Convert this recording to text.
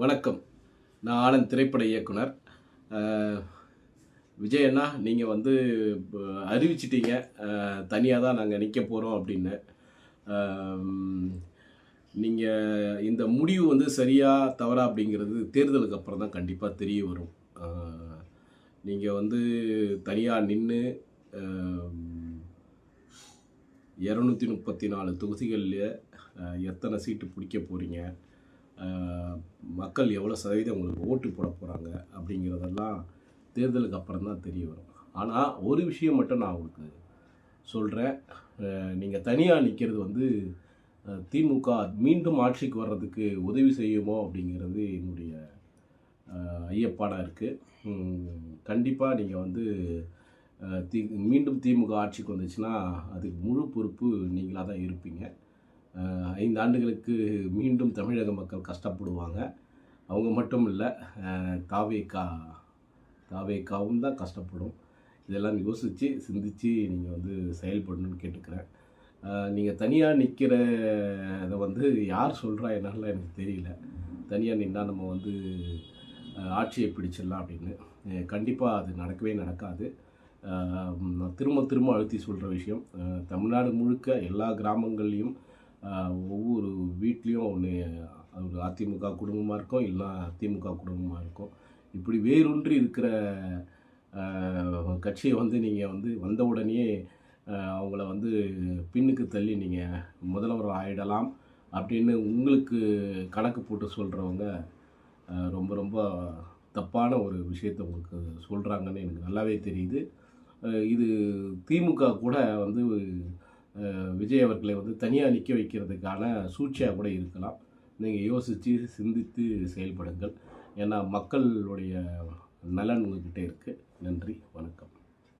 வணக்கம். நான் ஆனந்த், திரைப்பட இயக்குனர். விஜய் அண்ணா, நீங்கள் வந்து அறிவிச்சிட்டீங்க, தனியாக தான் நாங்கள் நிற்க போகிறோம் அப்படின்னு. நீங்கள் இந்த முடிவு வந்து சரியா தவறா அப்படிங்கிறது தேர்தலுக்கு அப்புறம் தான் கண்டிப்பாக தெரிய வரும். நீங்கள் வந்து தனியாக நின்று 234 தொகுதிகளில் எத்தனை சீட்டு பிடிக்க போகிறீங்க, மக்கள் எவ்வளோ சதவீதம் உங்களுக்கு ஓட்டு போட போகிறாங்க அப்படிங்கிறதெல்லாம் தேர்தலுக்கு அப்புறம் தான் தெரிய வரும். ஆனால் ஒரு விஷயம் மட்டும் நான் உங்களுக்கு சொல்கிறேன். நீங்கள் தனியாக நிற்கிறது வந்து திமுக மீண்டும் ஆட்சிக்கு வர்றதுக்கு உதவி செய்யுமோ அப்படிங்கிறது என்னுடைய ஐயப்பாடாக இருக்குது. கண்டிப்பாக நீங்கள் வந்து மீண்டும் திமுக ஆட்சிக்கு வந்துச்சுன்னா அதுக்கு முழு பொறுப்பு நீங்களாக தான் இருப்பீங்க. 5 ஆண்டுகளுக்கு மீண்டும் தமிழக மக்கள் கஷ்டப்படுவாங்க. அவங்க மட்டும் இல்லை, தாவேக்காவும் தான் கஷ்டப்படும். இதெல்லாம் யோசித்து சிந்தித்து நீங்கள் வந்து செயல்படணும்னு கேட்டுக்கிறேன். நீங்கள் தனியாக நிற்கிறத வந்து யார் சொல்கிறா என்னால் எனக்கு தெரியல. தனியாக நின்னால் நம்ம வந்து ஆட்சியை பிடிச்சிடலாம் அப்படின்னு. கண்டிப்பாக அது நடக்கவே நடக்காது. நான் திரும்ப அழுத்தி சொல்கிற விஷயம், தமிழ்நாடு முழுக்க எல்லா கிராமங்கள்லேயும் ஒவ்வொரு வீட்லேயும் ஒரு அதிமுக குடும்பமாக இருக்கும், இல்லை திமுக குடும்பமாக இருக்கும். இப்படி வேரூன்றி இருக்கிற கட்சியை வந்து நீங்கள் வந்து வந்த உடனே அவங்கள வந்து பின்னுக்கு தள்ளி நீங்கள் முதல்வர் ஆகிடலாம் அப்படின்னு உங்களுக்கு கணக்கு போட்டு சொல்கிறவங்க ரொம்ப ரொம்ப தப்பான ஒரு விஷயத்தை உங்களுக்கு சொல்கிறாங்கன்னு எனக்கு நல்லாவே தெரியுது. இது திமுக கூட வந்து விஜய் அவர்களை வந்து தனியாக நிற்க வைக்கிறதுக்கான சூழ்ச்சியாக கூட இருக்கலாம். நீங்கள் யோசித்து சிந்தித்து செயல்படுங்கள். ஏன்னா மக்களுடைய நலன் உங்கள்கிட்ட இருக்குது. நன்றி, வணக்கம்.